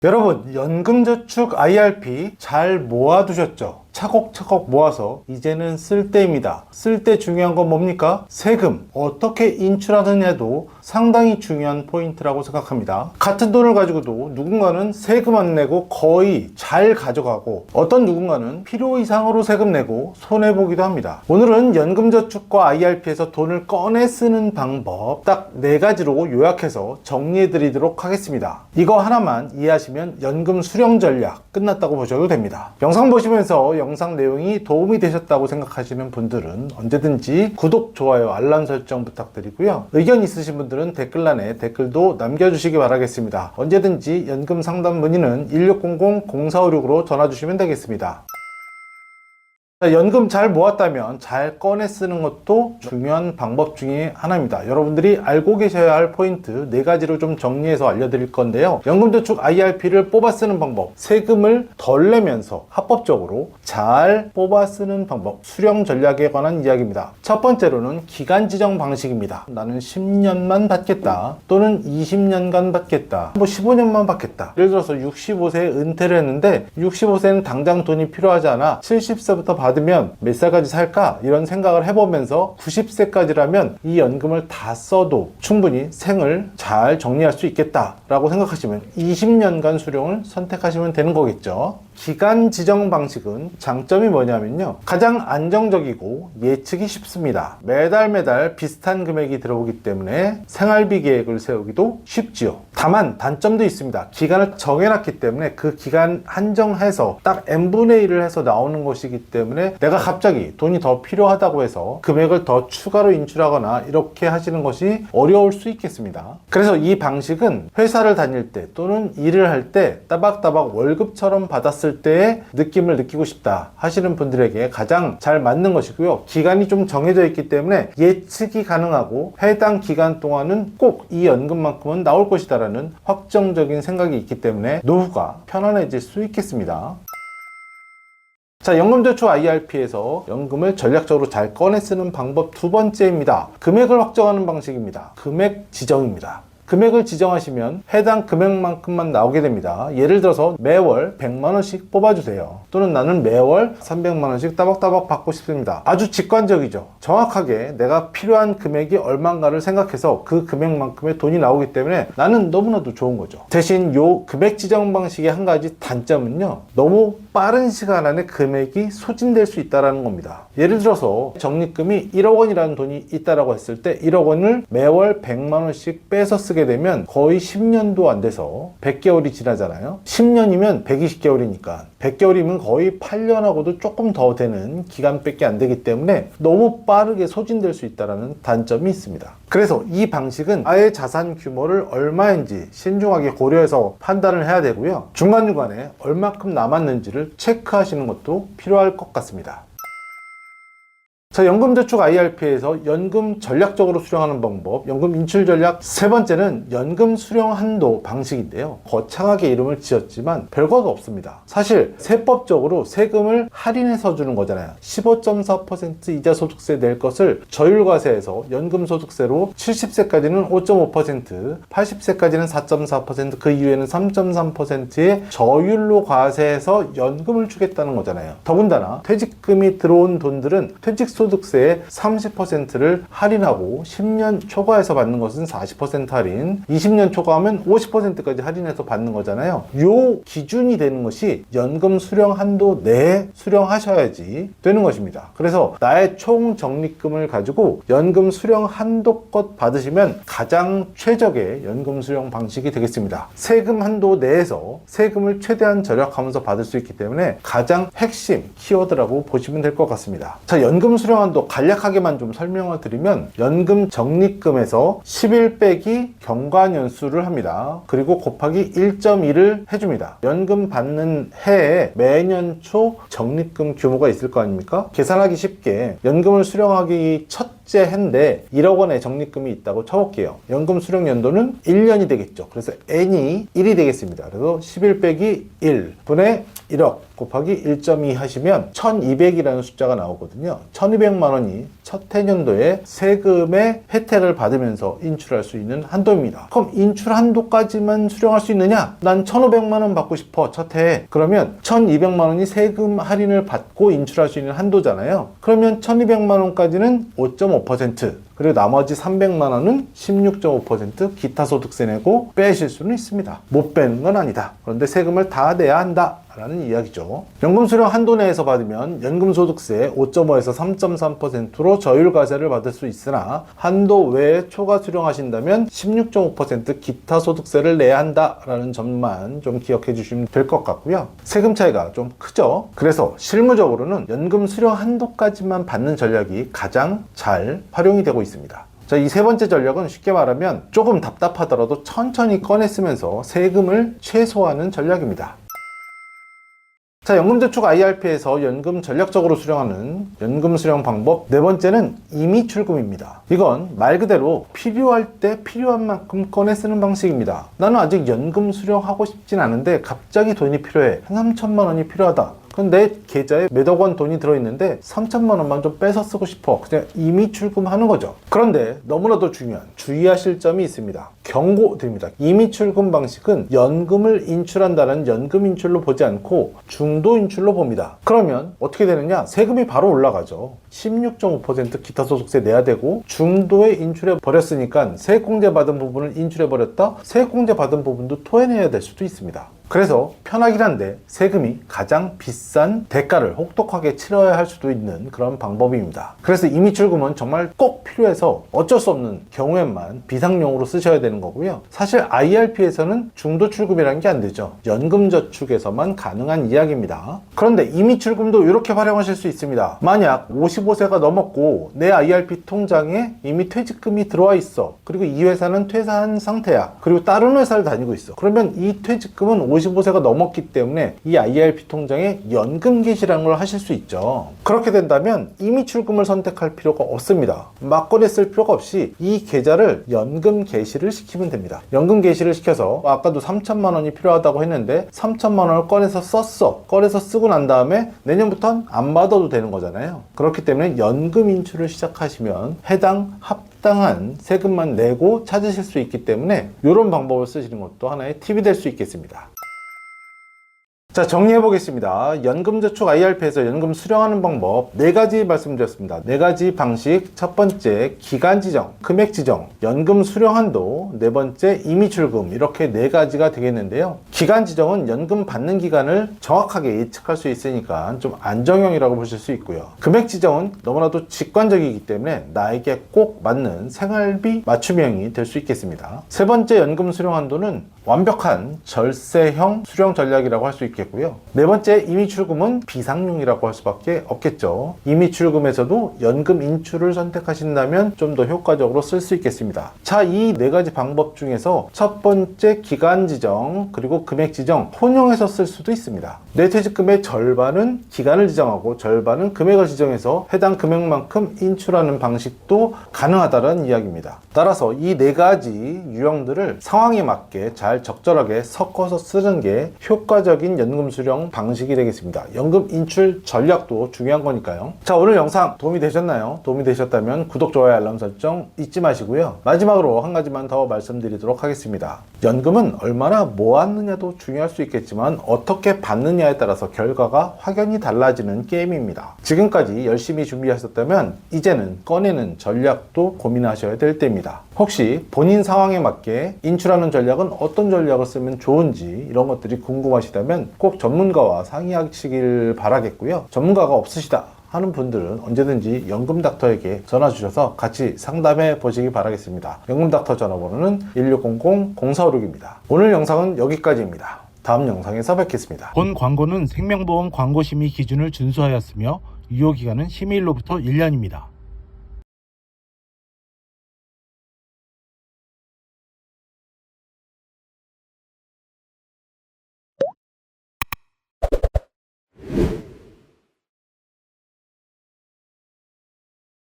여러분, 연금저축 IRP 잘 모아두셨죠? 차곡차곡 모아서 이제는 쓸 때입니다. 쓸 때 중요한 건 뭡니까? 세금. 어떻게 인출하느냐도 상당히 중요한 포인트라고 생각합니다. 같은 돈을 가지고도 누군가는 세금 안 내고 거의 잘 가져가고 어떤 누군가는 필요 이상으로 세금 내고 손해보기도 합니다. 오늘은 연금저축과 IRP에서 돈을 꺼내 쓰는 방법 딱 4가지로 요약해서 정리해드리도록 하겠습니다. 이거 하나만 이해하시면 연금 수령 전략 끝났다고 보셔도 됩니다. 영상 보시면서 영상 내용이 도움이 되셨다고 생각하시는 분들은 언제든지 구독, 좋아요, 알람 설정 부탁드리고요. 의견 있으신 분들은 댓글란에 댓글도 남겨주시기 바라겠습니다. 언제든지 연금 상담 문의는 1600-0456으로 전화 주시면 되겠습니다. 연금 잘 모았다면 잘 꺼내 쓰는 것도 중요한 방법 중에 하나입니다. 여러분들이 알고 계셔야 할 포인트 4가지로 좀 정리해서 알려드릴 건데요. 연금저축 IRP를 뽑아 쓰는 방법, 세금을 덜 내면서 합법적으로 잘 뽑아 쓰는 방법, 수령 전략에 관한 이야기입니다. 첫 번째로는 기간 지정 방식입니다. 나는 10년만 받겠다, 또는 20년간 받겠다, 15년만 받겠다. 예를 들어서 65세에 은퇴를 했는데 65세는 당장 돈이 필요하지 않아 70세부터 받으면 몇 살까지 살까? 이런 생각을 해보면서 90세까지라면 이 연금을 다 써도 충분히 생을 잘 정리할 수 있겠다 라고 생각하시면 20년간 수령을 선택하시면 되는 거겠죠. 기간 지정 방식은 장점이 뭐냐면요, 가장 안정적이고 예측이 쉽습니다. 매달 비슷한 금액이 들어오기 때문에 생활비 계획을 세우기도 쉽지요. 다만 단점도 있습니다. 기간을 정해놨기 때문에 그 기간 한정해서 딱 n분의 1을 해서 나오는 것이기 때문에 내가 갑자기 돈이 더 필요하다고 해서 금액을 더 추가로 인출하거나 이렇게 하시는 것이 어려울 수 있겠습니다. 그래서 이 방식은 회사를 다닐 때 또는 일을 할 때 따박따박 월급처럼 받았을 때의 느낌을 느끼고 싶다 하시는 분들에게 가장 잘 맞는 것이고요. 기간이 좀 정해져 있기 때문에 예측이 가능하고 해당 기간 동안은 꼭 이 연금만큼은 나올 것이다 라는 확정적인 생각이 있기 때문에 노후가 편안해질 수 있겠습니다. 자, 연금저축 IRP에서 연금을 전략적으로 잘 꺼내 쓰는 방법 2번째입니다. 금액을 확정하는 방식입니다. 금액 지정입니다. 금액을 지정하시면 해당 금액만큼만 나오게 됩니다. 예를 들어서 매월 100만원씩 뽑아주세요. 또는 나는 매월 300만원씩 따박따박 받고 싶습니다. 아주 직관적이죠. 정확하게 내가 필요한 금액이 얼마인가를 생각해서 그 금액만큼의 돈이 나오기 때문에 나는 너무나도 좋은 거죠. 대신 요 금액 지정 방식의 한 가지 단점은요, 너무 빠른 시간 안에 금액이 소진될 수 있다는 겁니다. 예를 들어서 적립금이 1억 원이라는 돈이 있다라고 했을 때 1억 원을 매월 100만원씩 빼서 쓰게 되면 거의 10년도 안 돼서 100개월이 지나잖아요. 10년이면 120개월이니까 100개월이면 거의 8년하고도 조금 더 되는 기간밖에 안 되기 때문에 너무 빠르게 소진될 수 있다는 단점이 있습니다. 그래서 이 방식은 아예 자산 규모를 얼마인지 신중하게 고려해서 판단을 해야 되고요. 중간중간에 얼마큼 남았는지를 체크하시는 것도 필요할 것 같습니다. 자, 연금저축 IRP에서 연금 전략적으로 수령하는 방법, 연금 인출 전략 3번째는 연금 수령 한도 방식인데요. 거창하게 이름을 지었지만 별거가 없습니다. 사실 세법적으로 세금을 할인해서 주는 거잖아요. 15.4% 이자 소득세 낼 것을 저율과세에서 연금소득세로 70세까지는 5.5%, 80세까지는 4.4%, 그 이후에는 3.3%의 저율로 과세해서 연금을 주겠다는 거잖아요. 더군다나 퇴직금이 들어온 돈들은 퇴직소득세의 30%를 할인하고 10년 초과해서 받는 것은 40% 할인, 20년 초과하면 50%까지 할인해서 받는 거잖아요. 요 기준이 되는 것이 연금 수령 한도 내에 수령하셔야지 되는 것입니다. 그래서 나의 총 적립금을 가지고 연금 수령 한도껏 받으시면 가장 최적의 연금 수령 방식이 되겠습니다. 세금 한도 내에서 세금을 최대한 절약하면서 받을 수 있기 때문에 가장 핵심 키워드라고 보시면 될 것 같습니다. 자, 연금 수령 한도 간략하게만 좀 설명을 드리면 연금 적립금에서 11 빼기 경과년수를 합니다. 그리고 곱하기 1.1을 해줍니다. 연금 받는 해에 매년 초 적립금 규모가 있을 거 아닙니까? 계산하기 쉽게 연금을 수령하기 첫 첫째 해인데 1억 원의 적립금이 있다고 쳐볼게요. 연금 수령 연도는 1년이 되겠죠. 그래서 n이 1이 되겠습니다. 그래서 11 빼기 1 분의 1억 곱하기 1.2 하시면 1200이라는 숫자가 나오거든요. 1200만 원이 첫 해년도에 세금의 혜택을 받으면서 인출할 수 있는 한도입니다. 그럼 인출 한도까지만 수령할 수 있느냐? 난 1500만 원 받고 싶어, 첫 해에. 그러면 1200만 원이 세금 할인을 받고 인출할 수 있는 한도잖아요. 그러면 1200만 원까지는 5.5%, 그리고 나머지 300만 원은 16.5% 기타 소득세 내고 빼실 수는 있습니다. 못 빼는 건 아니다. 그런데 세금을 다 내야 한다 라는 이야기죠. 연금 수령 한도 내에서 받으면 연금 소득세 5.5에서 3.3%로 저율과세를 받을 수 있으나 한도 외에 초과 수령하신다면 16.5% 기타 소득세를 내야 한다라는 점만 좀 기억해 주시면 될 것 같고요. 세금 차이가 좀 크죠. 그래서 실무적으로는 연금 수령 한도까지만 받는 전략이 가장 잘 활용이 되고 있습니다. 자, 이 세 번째 전략은 쉽게 말하면 조금 답답하더라도 천천히 꺼내 쓰면서 세금을 최소화하는 전략입니다. 자, 연금저축 IRP에서 연금 전략적으로 수령하는 연금 수령 방법 네 번째는 임의출금입니다. 이건 말 그대로 필요할 때 필요한 만큼 꺼내 쓰는 방식입니다. 나는 아직 연금 수령하고 싶진 않은데 갑자기 돈이 필요해. 한 3천만 원이 필요하다. 근데 내 계좌에 몇억 원 돈이 들어있는데 3천만 원만 좀 빼서 쓰고 싶어. 그냥 이미 출금하는 거죠. 그런데 너무나도 중요한 주의하실 점이 있습니다. 경고드립니다. 이미 출금 방식은 연금을 인출한다는 연금 인출로 보지 않고 중도 인출로 봅니다. 그러면 어떻게 되느냐? 세금이 바로 올라가죠. 16.5% 기타 소득세 내야 되고 중도에 인출해 버렸으니까 세액공제 받은 부분을 인출해 버렸다. 세액공제 받은 부분도 토해내야 될 수도 있습니다. 그래서 편하긴 한데 세금이 가장 비싼 대가를 혹독하게 치러야 할 수도 있는 그런 방법입니다. 그래서 임의출금은 정말 꼭 필요해서 어쩔 수 없는 경우에만 비상용으로 쓰셔야 되는 거고요. 사실 IRP에서는 중도출금이라는 게 안 되죠. 연금저축에서만 가능한 이야기입니다. 그런데 임의출금도 이렇게 활용하실 수 있습니다. 만약 55세가 넘었고 내 IRP 통장에 이미 퇴직금이 들어와 있어. 그리고 이 회사는 퇴사한 상태야. 그리고 다른 회사를 다니고 있어. 그러면 이 퇴직금은 55세가 넘었기 때문에 이 IRP 통장에 연금 개시라는 걸 하실 수 있죠. 그렇게 된다면 임의출금을 선택할 필요가 없습니다. 막 꺼내 쓸 필요가 없이 이 계좌를 연금 개시를 시키면 됩니다. 연금 개시를 시켜서 아까도 3천만 원이 필요하다고 했는데 3천만 원을 꺼내서 썼어. 꺼내서 쓰고 난 다음에 내년부터는 안 받아도 되는 거잖아요. 그렇기 때문에 연금 인출을 시작하시면 해당 합당한 세금만 내고 찾으실 수 있기 때문에 이런 방법을 쓰시는 것도 하나의 팁이 될 수 있겠습니다. 자, 정리해 보겠습니다. 연금저축 IRP에서 연금 수령하는 방법 4가지 말씀드렸습니다. 4가지 방식. 첫 번째, 기간 지정, 금액 지정, 연금 수령 한도, 네 번째, 임의출금, 이렇게 4가지가 되겠는데요. 기간 지정은 연금 받는 기간을 정확하게 예측할 수 있으니까 좀 안정형이라고 보실 수 있고요. 금액 지정은 너무나도 직관적이기 때문에 나에게 꼭 맞는 생활비 맞춤형이 될 수 있겠습니다. 세 번째, 연금 수령 한도는 완벽한 절세형 수령 전략이라고 할 수 있겠고요. 네 번째, 임의출금은 비상용이라고 할 수밖에 없겠죠. 임의출금에서도 연금 인출을 선택하신다면 좀 더 효과적으로 쓸 수 있겠습니다. 자, 이 4가지 방법 중에서 첫 번째, 기간 지정 그리고 금액 지정 혼용해서 쓸 수도 있습니다. 내 퇴직금의 절반은 기간을 지정하고 절반은 금액을 지정해서 해당 금액만큼 인출하는 방식도 가능하다는 이야기입니다. 따라서 이 4가지 유형들을 상황에 맞게 잘 적절하게 섞어서 쓰는 게 효과적인 연금 수령 방식이 되겠습니다. 연금 인출 전략도 중요한 거니까요. 자, 오늘 영상 도움이 되셨나요? 도움이 되셨다면 구독, 좋아요, 알람 설정 잊지 마시고요. 마지막으로 한 가지만 더 말씀드리도록 하겠습니다. 연금은 얼마나 모았느냐도 중요할 수 있겠지만 어떻게 받느냐에 따라서 결과가 확연히 달라지는 게임입니다. 지금까지 열심히 준비하셨다면 이제는 꺼내는 전략도 고민하셔야 될 때입니다. 혹시 본인 상황에 맞게 인출하는 전략은 어떤 전략을 쓰면 좋은지 이런 것들이 궁금하시다면 꼭 전문가와 상의하시길 바라겠고요. 전문가가 없으시다 하는 분들은 언제든지 연금닥터에게 전화 주셔서 같이 상담해 보시기 바라겠습니다. 연금닥터 전화번호는 1600-0456입니다. 오늘 영상은 여기까지입니다. 다음 영상에서 뵙겠습니다. 본 광고는 생명보험 광고심의 기준을 준수하였으며 유효기간은 심의일로부터 1년입니다.